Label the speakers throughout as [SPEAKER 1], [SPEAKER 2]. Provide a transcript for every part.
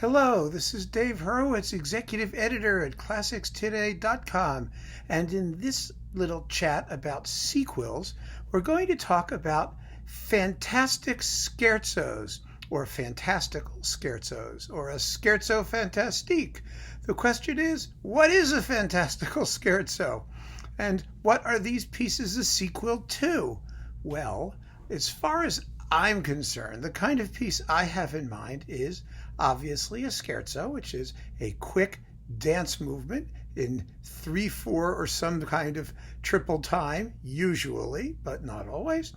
[SPEAKER 1] Hello, this is Dave Hurwitz, Executive Editor at ClassicsToday.com, and in this little chat about sequels, we're going to talk about fantastic scherzos, or fantastical scherzos, or a scherzo fantastique. The question is, what is a fantastical scherzo? And what are these pieces a sequel to? Well, as far as I'm concerned, the kind of piece I have in mind is obviously a scherzo, which is a quick dance movement in 3/4 or some kind of triple time, usually, but not always.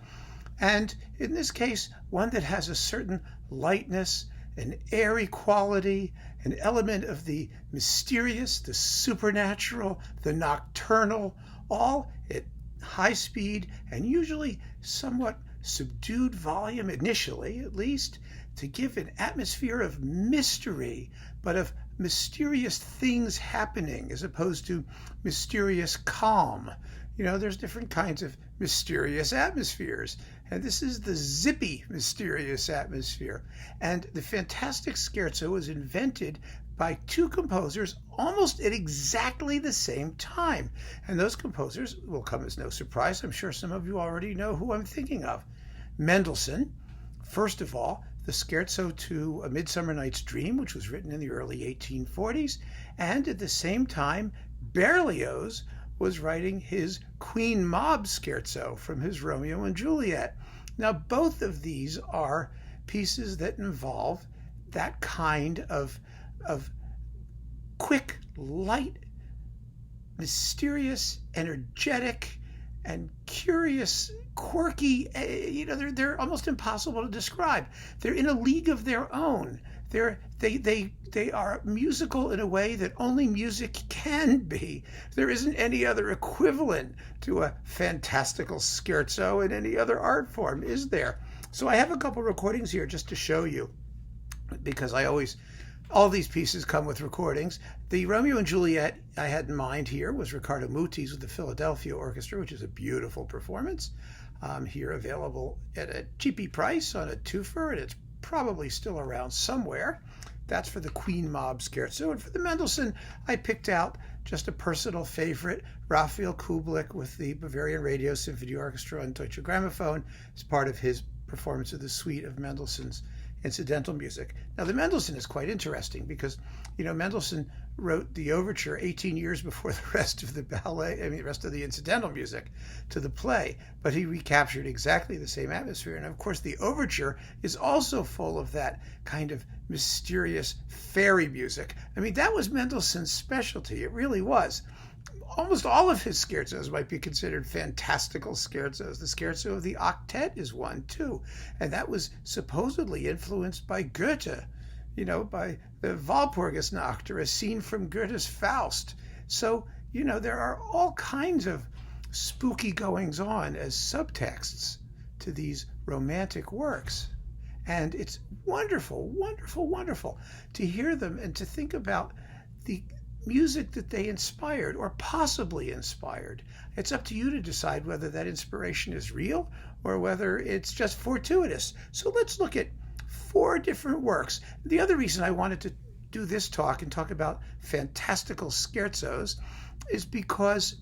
[SPEAKER 1] And in this case, one that has a certain lightness, an airy quality, an element of the mysterious, the supernatural, the nocturnal, all at high speed and usually somewhat subdued volume, initially at least, to give an atmosphere of mystery, but of mysterious things happening as opposed to mysterious calm. There's different kinds of mysterious atmospheres, and this is the zippy mysterious atmosphere. And the fantastic scherzo was invented by two composers almost at exactly the same time. And those composers will come as no surprise. I'm sure some of you already know who I'm thinking of. Mendelssohn, first of all, the scherzo to A Midsummer Night's Dream, which was written in the early 1840s, and at the same time, Berlioz was writing his Queen Mab scherzo from his Romeo and Juliette. Now, both of these are pieces that involve that kind of quick, light, mysterious, energetic, and curious, quirky. They're almost impossible to describe. They're in a league of their own. They are musical in a way that only music can be. There isn't any other equivalent to a fantastical scherzo in any other art form, is there? So I have a couple recordings here just to show you, because all these pieces come with recordings. The Romeo and Juliet I had in mind here was Riccardo Muti's with the Philadelphia Orchestra, which is a beautiful performance. Here available at a cheapy price on a twofer, and it's probably still around somewhere. That's for the Queen Mab scherzo. And for the Mendelssohn, I picked out just a personal favorite, Raphael Kubelik with the Bavarian Radio Symphony Orchestra and Deutsche Grammophon as part of his performance of the suite of Mendelssohn's incidental music. Now, the Mendelssohn is quite interesting because, Mendelssohn wrote the overture 18 years before the rest of the the rest of the incidental music to the play, but he recaptured exactly the same atmosphere. And of course, the overture is also full of that kind of mysterious fairy music. That was Mendelssohn's specialty. It really was. Almost all of his scherzos might be considered fantastical scherzos. The scherzo of the octet is one, too. And that was supposedly influenced by Goethe, by the Walpurgisnacht, or a scene from Goethe's Faust. So, there are all kinds of spooky goings-on as subtexts to these romantic works. And it's wonderful, wonderful, wonderful to hear them and to think about the music that they inspired or possibly inspired. It's up to you to decide whether that inspiration is real or whether it's just fortuitous. So let's look at 4 different works. The other reason I wanted to do this talk and talk about fantastical scherzos is because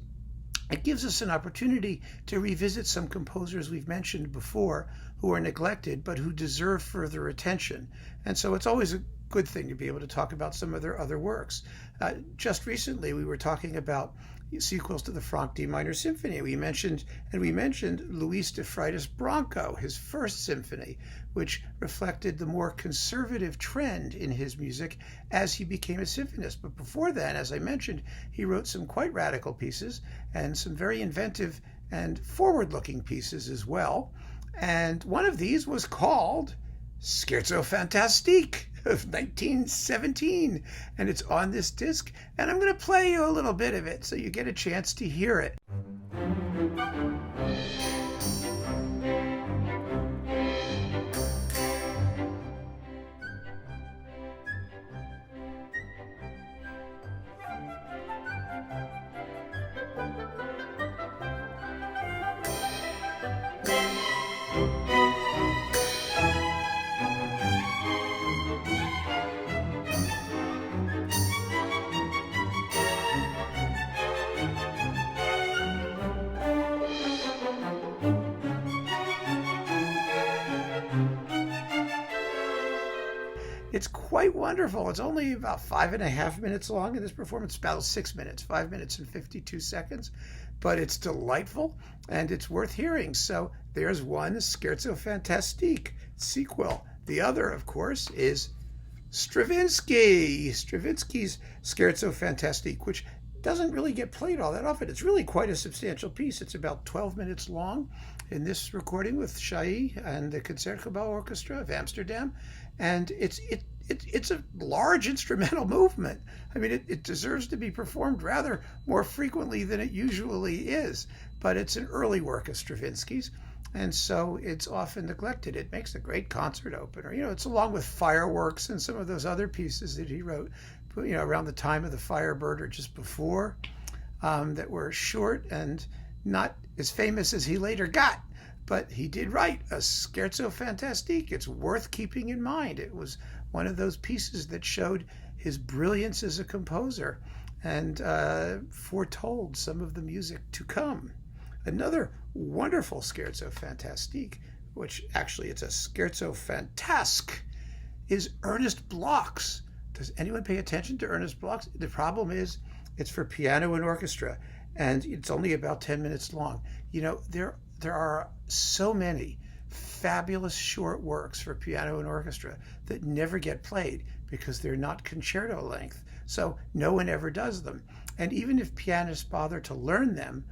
[SPEAKER 1] it gives us an opportunity to revisit some composers we've mentioned before who are neglected but who deserve further attention. And so it's always a good thing to be able to talk about some of their other works. Just recently, we were talking about sequels to the Franck D minor symphony. We mentioned Luis de Freitas Branco, his first symphony, which reflected the more conservative trend in his music as he became a symphonist. But before then, as I mentioned, he wrote some quite radical pieces and some very inventive and forward-looking pieces as well. And one of these was called Scherzo Fantastique of 1917, and it's on this disc, and I'm going to play you a little bit of it so you get a chance to hear it. It's quite wonderful. It's only about 5.5 minutes long in this performance, about 6 minutes, 5 minutes and 52 seconds, but it's delightful and it's worth hearing. So there's one Scherzo Fantastique sequel. The other, of course, is Stravinsky's Scherzo Fantastique, which doesn't really get played all that often. It's really quite a substantial piece. It's about 12 minutes long in this recording with Chailly and the Concertgebouw Orchestra of Amsterdam. And it's a large instrumental movement. I mean, it deserves to be performed rather more frequently than it usually is, but it's an early work of Stravinsky's, and so it's often neglected. It makes a great concert opener. It's along with Fireworks and some of those other pieces that he wrote, around the time of the Firebird or just before, that were short and not as famous as he later got. But he did write a Scherzo Fantastique. It's worth keeping in mind. It was one of those pieces that showed his brilliance as a composer and foretold some of the music to come. Another wonderful Scherzo Fantastique, which actually it's a Scherzo Fantasque, is Ernest Bloch's. Does anyone pay attention to Ernest Bloch's? The problem is it's for piano and orchestra, and it's only about 10 minutes long. There are so many fabulous short works for piano and orchestra that never get played because they're not concerto length. So no one ever does them. And even if pianists bother to learn them,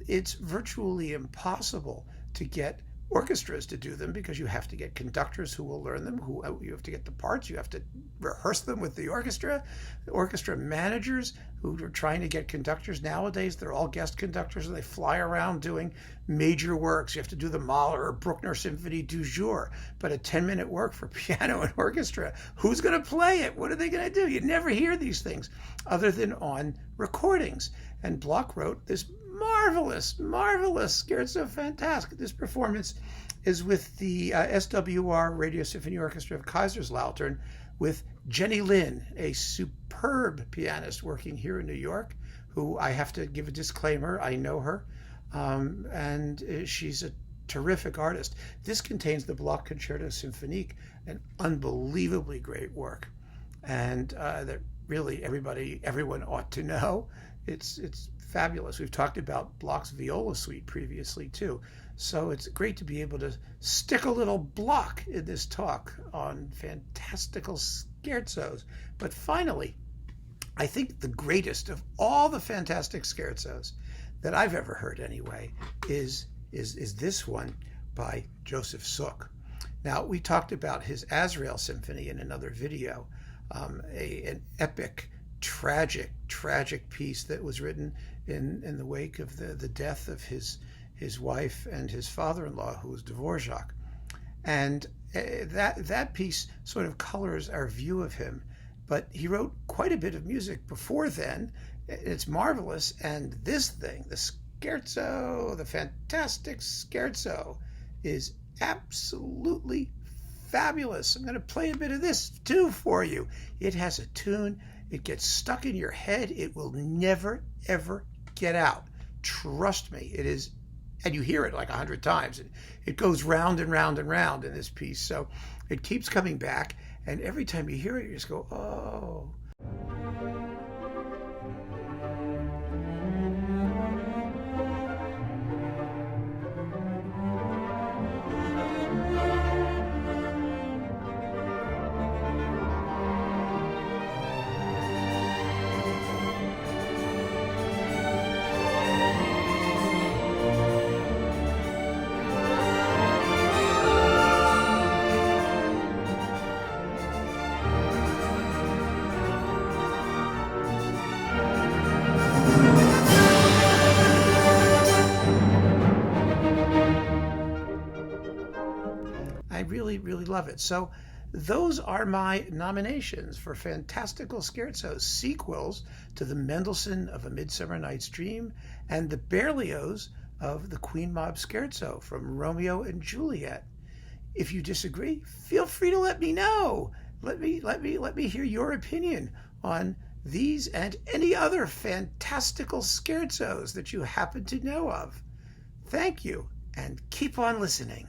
[SPEAKER 1] it's virtually impossible to get orchestras to do them because you have to get conductors who will learn them, you have to get the parts, you have to rehearse them with the orchestra managers who are trying to get conductors nowadays. They're all guest conductors and they fly around doing major works. You have to do the Mahler or Bruckner Symphony du jour, but a 10-minute work for piano and orchestra, who's going to play it? What are they going to do? You never hear these things other than on recordings. And Bloch wrote this marvelous Scherzo Fantastique. This performance is with the SWR Radio Symphony Orchestra of Kaiserslautern with Jenny Lin, a superb pianist working here in New York, who I have to give a disclaimer, I know her, and she's a terrific artist. This contains the Bloch Concerto Symphonique, an unbelievably great work, and that really everyone ought to know. It's fabulous. We've talked about Bloch's Viola Suite previously too, so it's great to be able to stick a little Bloch in this talk on fantastical scherzos. But finally, I think the greatest of all the fantastic scherzos that I've ever heard anyway is this one by Josef Suk. Now, we talked about his Azrael Symphony in another video, an epic, tragic piece that was written in the wake of the death of his wife and his father-in-law, who was Dvorak. And that piece sort of colors our view of him. But he wrote quite a bit of music before then. It's marvelous. And this thing, the scherzo, the fantastic scherzo, is absolutely fabulous. I'm going to play a bit of this too for you. It has a tune. It gets stuck in your head. It will never, ever get out. Trust me, it is. And you hear it like 100 times. It goes round and round and round in this piece. So it keeps coming back. And every time you hear it, you just go, oh. Really love it. So those are my nominations for Fantastical Scherzos, sequels to the Mendelssohn of A Midsummer Night's Dream and the Berlioz of the Queen Mab Scherzo from Romeo and Juliet. If you disagree, feel free to let me know. Let me hear your opinion on these and any other fantastical scherzos that you happen to know of. Thank you, and keep on listening.